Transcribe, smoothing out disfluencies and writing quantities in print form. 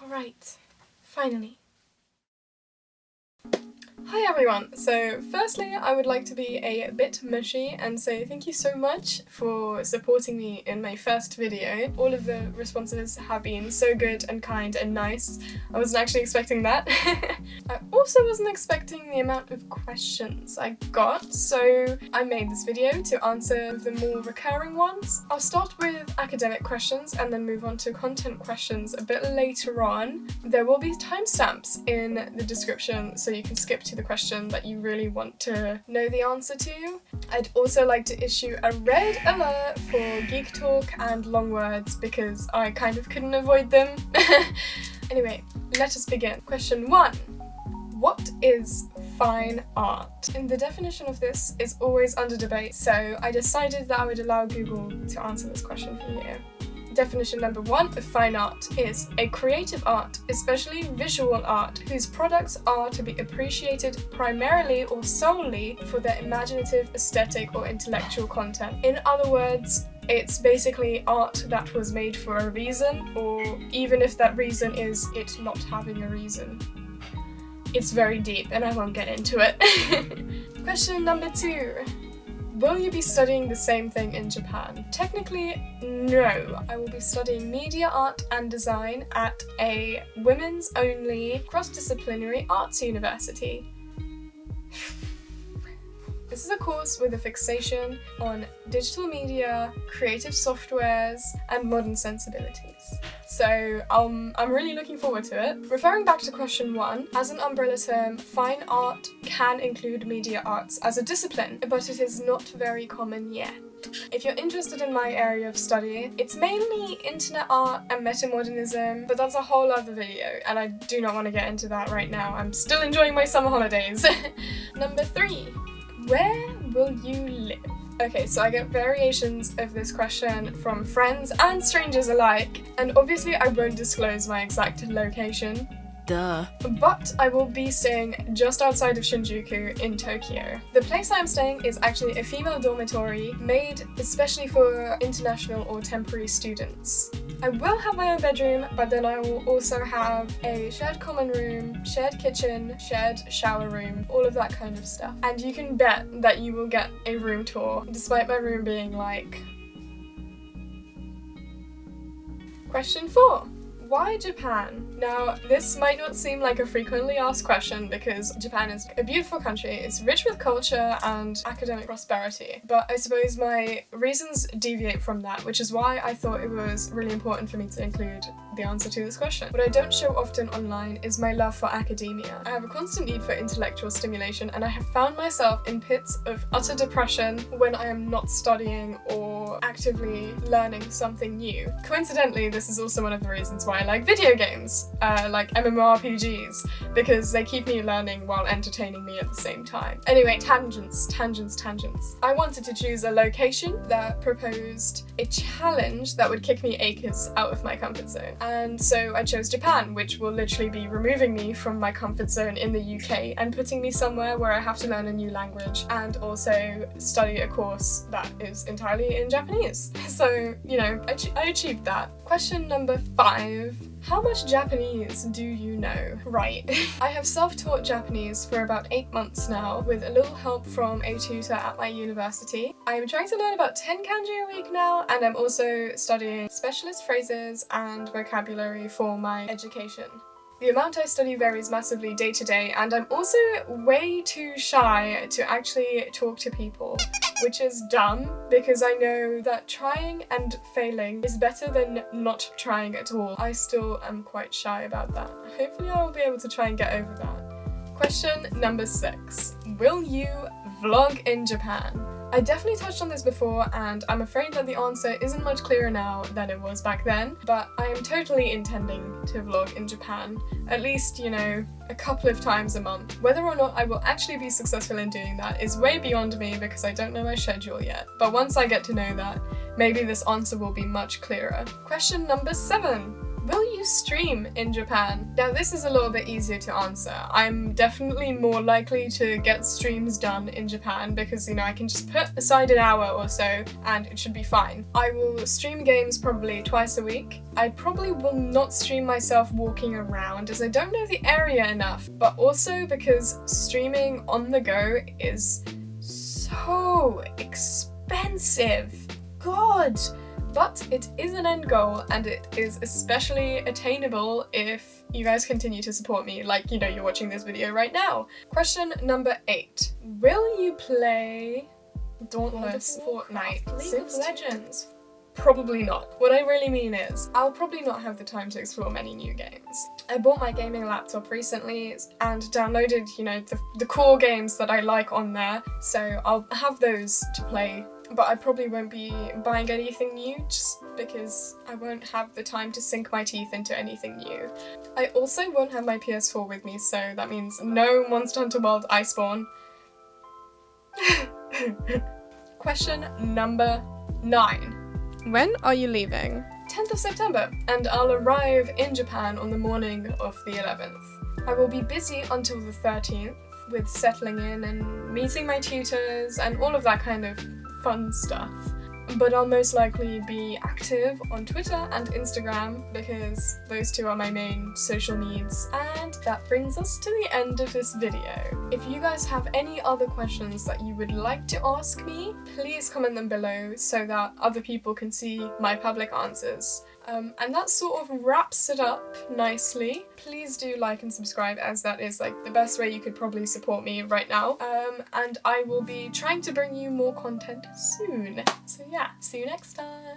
Alright, finally. Hi everyone! So firstly, I would like to be a bit mushy and say thank you so much for supporting me in my first video. All of the responses have been so good and kind and nice. I wasn't actually expecting that. I also wasn't expecting the amount of questions I got, so I made this video to answer the more recurring ones. I'll start with academic questions and then move on to content questions a bit later on. There will be timestamps in the description so you can skip to the question that you really want to know the answer to. I'd also like to issue a red alert for geek talk and long words because I kind of couldn't avoid them. Anyway, let us begin. Question 1. What is fine art? And the definition of this is always under debate, so I decided that I would allow Google to answer this question for you. Definition number 1 of fine art is a creative art, especially visual art, whose products are to be appreciated primarily or solely for their imaginative, aesthetic, or intellectual content. In other words, it's basically art that was made for a reason, or even if that reason is it not having a reason. It's very deep and I won't get into it. Question number 2. Will you be studying the same thing in Japan? Technically, no. I will be studying media art and design at a women's only cross-disciplinary arts university. This is a course with a fixation on digital media, creative softwares, and modern sensibilities. So I'm really looking forward to it. Referring back to question 1, as an umbrella term, fine art can include media arts as a discipline, but it is not very common yet. If you're interested in my area of study, it's mainly internet art and metamodernism, but that's a whole other video, and I do not want to get into that right now. I'm still enjoying my summer holidays. Number 3. Where will you live? Okay, so I get variations of this question from friends and strangers alike, and obviously I won't disclose my exact location. Duh. But I will be staying just outside of Shinjuku in Tokyo. The place I'm staying is actually a female dormitory made especially for international or temporary students. I will have my own bedroom, but then I will also have a shared common room, shared kitchen, shared shower room, all of that kind of stuff. And you can bet that you will get a room tour, despite my room being like... Question 4. Why Japan? Now, this might not seem like a frequently asked question because Japan is a beautiful country, it's rich with culture and academic prosperity, but I suppose my reasons deviate from that, which is why I thought it was really important for me to include the answer to this question. What I don't show often online is my love for academia. I have a constant need for intellectual stimulation, and I have found myself in pits of utter depression when I am not studying or actively learning something new. Coincidentally, this is also one of the reasons why I like video games, like MMORPGs, because they keep me learning while entertaining me at the same time. Anyway, tangents. I wanted to choose a location that proposed a challenge that would kick me acres out of my comfort zone. And so I chose Japan, which will literally be removing me from my comfort zone in the UK and putting me somewhere where I have to learn a new language and also study a course that is entirely in Japanese. So, you know, I achieved that. Question number 5. How much Japanese do you know? Right. I have self-taught Japanese for about 8 months now, with a little help from a tutor at my university. I'm trying to learn about 10 kanji a week now, and I'm also studying specialist phrases and vocabulary for my education. The amount I study varies massively day to day, and I'm also way too shy to actually talk to people, which is dumb because I know that trying and failing is better than not trying at all. I still am quite shy about that. Hopefully I will be able to try and get over that. Question number 6. Will you vlog in Japan? I definitely touched on this before, and I'm afraid that the answer isn't much clearer now than it was back then, but I am totally intending to vlog in Japan, at least, you know, a couple of times a month. Whether or not I will actually be successful in doing that is way beyond me because I don't know my schedule yet, but once I get to know that, maybe this answer will be much clearer. Question number 7. Will you you stream in Japan? Now this is a little bit easier to answer. I'm definitely more likely to get streams done in Japan because, you know, I can just put aside an hour or so and it should be fine. I will stream games probably twice a week. I probably will not stream myself walking around as I don't know the area enough, but also because streaming on the go is so expensive. God! But it is an end goal and it is especially attainable if you guys continue to support me, like, you know, you're watching this video right now. Question number 8. Will you play Dauntless, Fortnite, League of Legends? Probably not. What I really mean is, I'll probably not have the time to explore many new games. I bought my gaming laptop recently and downloaded, you know, the core games that I like on there, so I'll have those to play. But I probably won't be buying anything new just because I won't have the time to sink my teeth into anything new. I also won't have my PS4 with me, so that means no Monster Hunter World Iceborne. Question number 9. When are you leaving? 10th of September, and I'll arrive in Japan on the morning of the 11th. I will be busy until the 13th with settling in and meeting my tutors and all of that kind of fun stuff. But I'll most likely be active on Twitter and Instagram because those two are my main social needs. And that brings us to the end of this video. If you guys have any other questions that you would like to ask me, please comment them below so that other people can see my public answers. And that sort of wraps it up nicely. Please do like and subscribe as that is like the best way you could probably support me right now. And I will be trying to bring you more content soon. So yeah, see you next time.